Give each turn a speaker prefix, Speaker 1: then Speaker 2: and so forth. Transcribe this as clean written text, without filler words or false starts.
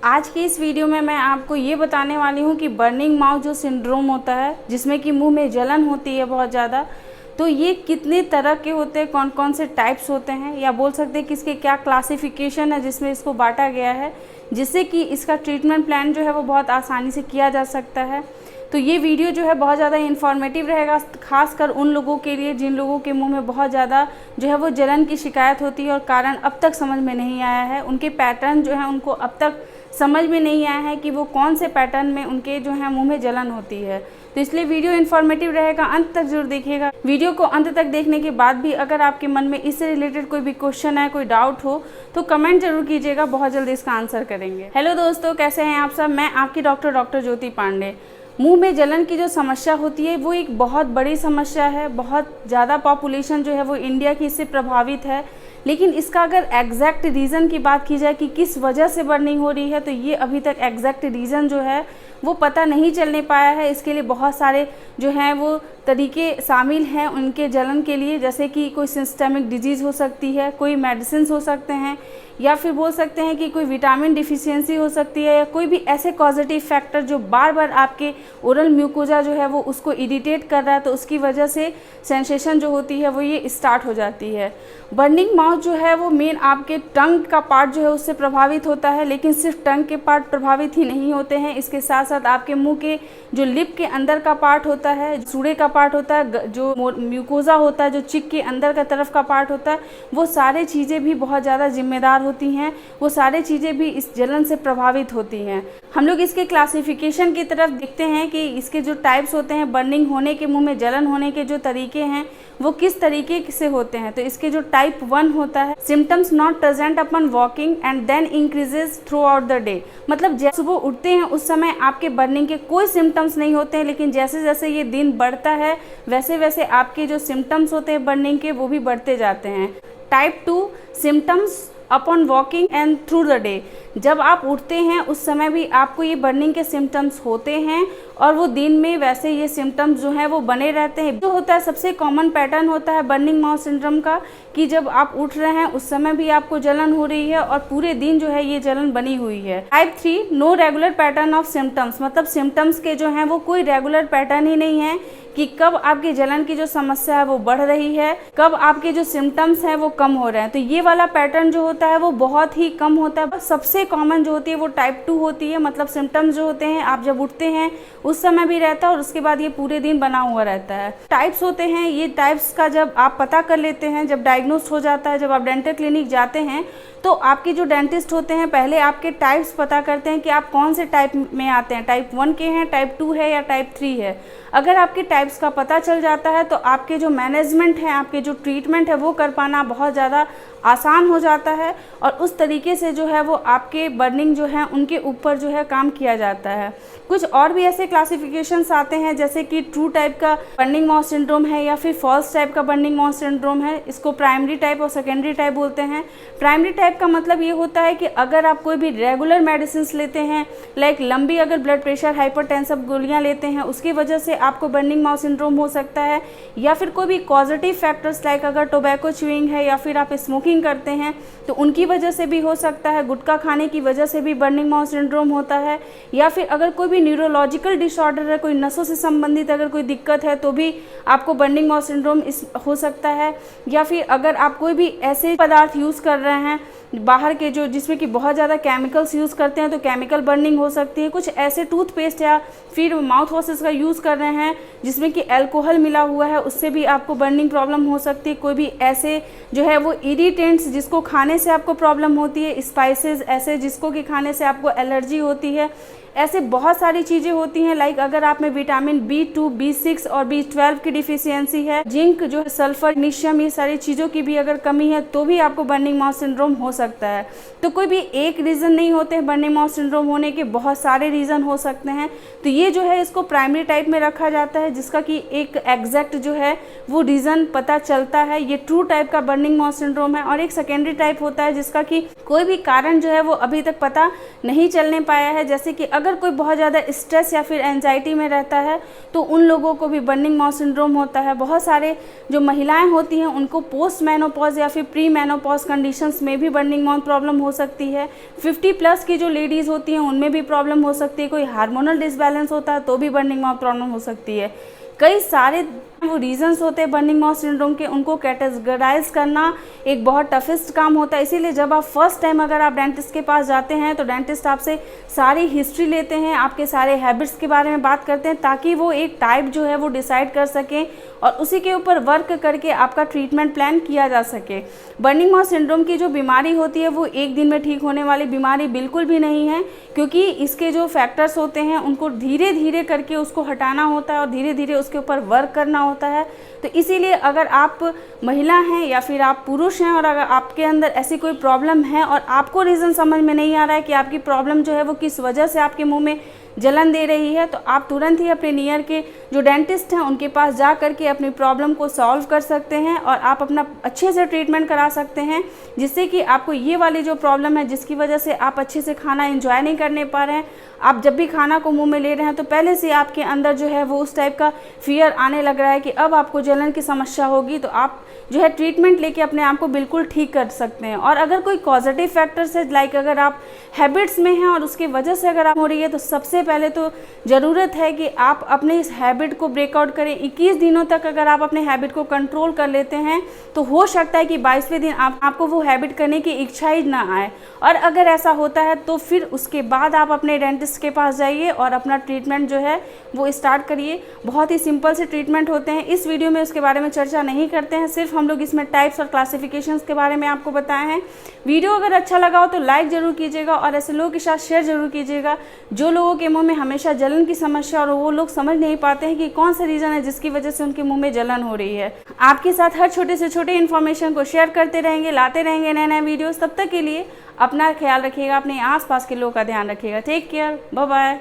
Speaker 1: आज की इस वीडियो में मैं आपको ये बताने वाली हूँ कि बर्निंग माउथ जो सिंड्रोम होता है, जिसमें कि मुंह में जलन होती है बहुत ज़्यादा, तो ये कितने तरह के होते हैं, कौन कौन से टाइप्स होते हैं, या बोल सकते हैं कि इसके क्या क्लासिफिकेशन है जिसमें इसको बांटा गया है, जिससे कि इसका ट्रीटमेंट प्लान जो है वो बहुत आसानी से किया जा सकता है। तो ये वीडियो जो है बहुत ज़्यादा इन्फॉर्मेटिव रहेगा, खासकर उन लोगों के लिए जिन लोगों के मुंह में बहुत ज़्यादा जो है वो जलन की शिकायत होती है और कारण अब तक समझ में नहीं आया है, उनके पैटर्न जो है उनको अब तक समझ में नहीं आया है कि वो कौन से पैटर्न में उनके जो है मुंह में जलन होती है। तो इसलिए वीडियो इन्फॉर्मेटिव रहेगा, अंत तक जरूर देखिएगा। वीडियो को अंत तक देखने के बाद भी अगर आपके मन में इससे रिलेटेड कोई भी क्वेश्चन है, कोई डाउट हो, तो कमेंट जरूर कीजिएगा, बहुत जल्दी इसका आंसर करेंगे। हेलो दोस्तों, कैसे हैं आप सब? मैं आपकी डॉक्टर ज्योति पांडे। मुंह में जलन की जो समस्या होती है वो एक बहुत बड़ी समस्या है। बहुत ज़्यादा पॉपुलेशन जो है वो इंडिया की इससे प्रभावित है, लेकिन इसका अगर एग्जैक्ट रीज़न की बात की जाए कि किस वजह से बर्निंग हो रही है, तो ये अभी तक एग्जैक्ट रीज़न जो है वो पता नहीं चलने पाया है। इसके लिए बहुत सारे जो हैं वो तरीके शामिल हैं उनके जलन के लिए, जैसे कि कोई सिस्टेमिक डिजीज़ हो सकती है, कोई मेडिसिन हो सकते हैं, या फिर बोल सकते हैं कि कोई विटामिन डिफिशियंसी हो सकती है, या कोई भी ऐसे कॉजेटिव फैक्टर जो बार बार आपके ओरल म्यूकोजा जो है वो उसको इरिटेट कर रहा है, तो उसकी वजह से सेंसेशन जो होती है वो ये स्टार्ट हो जाती है। बर्निंग माउथ जो है वो मेन आपके टंग का पार्ट जो है उससे प्रभावित होता है, लेकिन सिर्फ टंग के पार्ट प्रभावित ही नहीं होते हैं, इसके साथ साथ आपके मुंह के जो लिप के अंदर का पार्ट होता है, सूड़े का पार्ट होता है, जो म्यूकोजा होता है, जो चिक के अंदर का तरफ का पार्ट होता है, वो सारे चीज़ें भी बहुत ज़्यादा जिम्मेदार होती हैं। वो सारी चीज़ें भी इस जलन से प्रभावित होती हैं। हम लोग इसके क्लासिफिकेशन की तरफ देखते हैं कि इसके जो टाइप्स होते हैं, बर्निंग होने के, मुंह में जलन होने के जो तरीके हैं वो किस तरीके से होते हैं। तो इसके जो टाइप 1 होता है, symptoms not present upon walking and then increases throughout the day. मतलब जैसे सुबह उठते हैं उस समय आपके बर्निंग के कोई सिम्टम्स नहीं होते हैं, लेकिन जैसे जैसे ये दिन बढ़ता है वैसे वैसे आपके जो सिम्टम्स होते हैं बर्निंग के वो भी बढ़ते जाते हैं। Type 2, symptoms upon walking and through the day. जब आप उठते हैं उस समय भी आपको ये बर्निंग के सिम्टम्स होते हैं और वो दिन में वैसे ये सिम्टम्स जो हैं वो बने रहते हैं। जो होता है सबसे कॉमन पैटर्न होता है बर्निंग माउथ सिंड्रोम का, कि जब आप उठ रहे हैं उस समय भी आपको जलन हो रही है और पूरे दिन जो है ये जलन बनी हुई है। Type 3, no regular pattern of symptoms. मतलब सिम्टम्स के जो हैं वो कोई रेगुलर पैटर्न ही नहीं है कि कब आपकी जलन की जो समस्या है वो बढ़ रही है, कब आपके जो सिम्टम्स हैं वो कम हो रहे हैं। तो ये वाला पैटर्न जो होता है वो बहुत ही कम होता है। सबसे कॉमन जो होती है वो टाइप 2 होती है। मतलब सिम्टम्स जो होते हैं आप जब उठते हैं उस समय भी रहता है और उसके बाद ये पूरे दिन बना हुआ रहता है। टाइप्स होते हैं, ये टाइप्स का जब आप पता कर लेते हैं, जब डायग्नोस हो जाता है, जब आप डेंटल क्लिनिक जाते हैं, तो आपके जो डेंटिस्ट होते हैं पहले आपके टाइप्स पता करते हैं कि आप कौन से टाइप में आते हैं, टाइप 1 के हैं, टाइप 2 है या टाइप 3 है। अगर आपके टाइप्स का पता चल जाता है तो आपके जो मैनेजमेंट है, आपके जो ट्रीटमेंट है वो कर पाना बहुत ज़्यादा आसान हो जाता है, और उस तरीके से जो है वो आपके बर्निंग जो है उनके ऊपर जो है काम किया जाता है। कुछ और भी ऐसे क्लासिफिकेशंस आते हैं, जैसे कि ट्रू टाइप का बर्निंग माउथ सिंड्रोम है या फिर फॉल्स टाइप का बर्निंग माउथ सिंड्रोम है। इसको प्राइमरी टाइप और सेकेंडरी टाइप बोलते हैं। प्राइमरी टाइप का मतलब ये होता है कि अगर आप कोई भी रेगुलर मेडिसिन लेते हैं, लाइक लंबी अगर ब्लड प्रेशर, हाइपरटेंसिव गोलियाँ लेते हैं, उसकी वजह से आपको बर्निंग माउथ सिंड्रोम हो सकता है, या फिर कोई भी कॉजेटिव फैक्टर्स लाइक अगर टोबैको च्यूइंग है या फिर आप स्मोकिंग करते हैं तो उनकी वजह से भी हो सकता है, गुटखा खाने की वजह से भी बर्निंग माउथ सिंड्रोम होता है, या फिर अगर कोई भी न्यूरोलॉजिकल डिसऑर्डर है, कोई नसों से संबंधित अगर कोई दिक्कत है तो भी आपको बर्निंग माउथ सिंड्रोम हो सकता है, या फिर अगर आप कोई भी ऐसे पदार्थ यूज़ कर रहे हैं बाहर के जो जिसमें कि बहुत ज़्यादा केमिकल्स यूज़ करते हैं तो केमिकल बर्निंग हो सकती है। कुछ ऐसे टूथपेस्ट या फिर माउथ वॉशेस का यूज़ कर रहे हैं जिसमें कि अल्कोहल मिला हुआ है, उससे भी आपको बर्निंग प्रॉब्लम हो सकती है। कोई भी ऐसे जो है वो इरिटेंट्स जिसको खाने से आपको प्रॉब्लम होती है, स्पाइसेस ऐसे जिसको कि खाने से आपको एलर्जी होती है, ऐसे बहुत सारी चीज़ें होती हैं। लाइक अगर आप में विटामिन B2, B6 और B12 की डिफिशियंसी है, जिंक जो है, सल्फर, मैग्नीशियम, ये सारी चीज़ों की भी अगर कमी है तो भी आपको बर्निंग माउथ सिंड्रोम हो सकता है। तो कोई भी एक रीज़न नहीं होते हैं बर्निंग माउथ सिंड्रोम होने के, बहुत सारे रीज़न हो सकते हैं। तो ये जो है इसको प्राइमरी टाइप में रखा जाता है, जिसका कि एक एग्जैक्ट जो है वो रीज़न पता चलता है। ये ट्रू टाइप का बर्निंग माउथ सिंड्रोम है। और एक सेकेंडरी टाइप होता है जिसका कि कोई भी कारण जो है वो अभी तक पता नहीं चलने पाया है। जैसे कि अगर कोई बहुत ज़्यादा स्ट्रेस या फिर एंजाइटी में रहता है तो उन लोगों को भी बर्निंग माउथ सिंड्रोम होता है। बहुत सारे जो महिलाएं होती हैं उनको पोस्ट मेनोपॉज या फिर प्री मेनोपॉज कंडीशंस में भी बर्निंग बर्निंग माउथ प्रॉब्लम हो सकती है। 50 प्लस की जो लेडीज़ होती हैं उनमें भी प्रॉब्लम हो सकती है। कोई हार्मोनल डिसबैलेंस होता है तो भी बर्निंग माउथ प्रॉब्लम हो सकती है। कई सारे वो रीजंस होते हैं बर्निंग माउथ सिंड्रोम के, उनको कैटेगराइज करना एक बहुत टफेस्ट काम होता है। इसीलिए जब आप फर्स्ट टाइम अगर आप डेंटिस्ट के पास जाते हैं तो डेंटिस्ट आपसे सारी हिस्ट्री लेते हैं, आपके सारे हैबिट्स के बारे में बात करते हैं, ताकि वो एक टाइप जो है वो डिसाइड कर सकें और उसी के ऊपर वर्क करके आपका ट्रीटमेंट प्लान किया जा सके। बर्निंग माउथ सिंड्रोम की जो बीमारी होती है वो एक दिन में ठीक होने वाली बीमारी बिल्कुल भी नहीं है, क्योंकि इसके जो फैक्टर्स होते हैं उनको धीरे धीरे करके उसको हटाना होता है और धीरे धीरे उसके ऊपर वर्क करना होता है। तो इसीलिए अगर आप महिला हैं या फिर आप पुरुष हैं और अगर आपके अंदर ऐसी कोई प्रॉब्लम है और आपको रीज़न समझ में नहीं आ रहा है कि आपकी प्रॉब्लम जो है वो किस वजह से आपके मुंह में जलन दे रही है, तो आप तुरंत ही अपने नियर के जो डेंटिस्ट हैं उनके पास जा करके अपनी प्रॉब्लम को सॉल्व कर सकते हैं और आप अपना अच्छे से ट्रीटमेंट करा सकते हैं, जिससे कि आपको ये वाली जो प्रॉब्लम है जिसकी वजह से आप अच्छे से खाना एंजॉय नहीं करने पा रहे हैं, आप जब भी खाना को मुंह में ले रहे हैं तो पहले से आपके अंदर जो है वो उस टाइप का फियर आने लग रहा है कि अब आपको जलन की समस्या होगी, तो आप जो है ट्रीटमेंट लेके अपने आप को बिल्कुल ठीक कर सकते हैं। और अगर कोई पॉजिटिव फैक्टर्स है, लाइक अगर आप हैबिट्स में हैं और उसकी वजह से अगर आप हो रही है, तो सबसे पहले तो ज़रूरत है कि आप अपने इस हैबिट को ब्रेकआउट करें। 21 दिनों तक अगर आप अपने हैबिट को कंट्रोल कर लेते हैं तो हो सकता है कि 22वें दिन आपको वो हैबिट करने की इच्छा ही ना आए। और अगर ऐसा होता है तो फिर उसके बाद आप अपने डेंटिस्ट के पास जाइए और अपना ट्रीटमेंट जो है वो स्टार्ट करिए। बहुत ही सिंपल से ट्रीटमेंट होते हैं, इस वीडियो में उसके बारे में चर्चा नहीं करते हैं, सिर्फ हम लोग इसमें टाइप्स और क्लासिफिकेशंस के बारे में आपको बताए हैं। वीडियो अगर अच्छा लगा हो तो लाइक ज़रूर कीजिएगा और ऐसे लोगों के साथ शेयर ज़रूर कीजिएगा जो लोगों के मुंह में हमेशा जलन की समस्या और वो लोग समझ नहीं पाते हैं कि कौन सा रीज़न है जिसकी वजह से उनके मुंह में जलन हो रही है। आपके साथ हर छोटे से छोटे इन्फॉर्मेशन को शेयर करते रहेंगे, लाते रहेंगे नए नए वीडियोस। तब तक के लिए अपना ख्याल रखिएगा, अपने आसपास के लोगों का ध्यान रखिएगा। Take care, bye bye.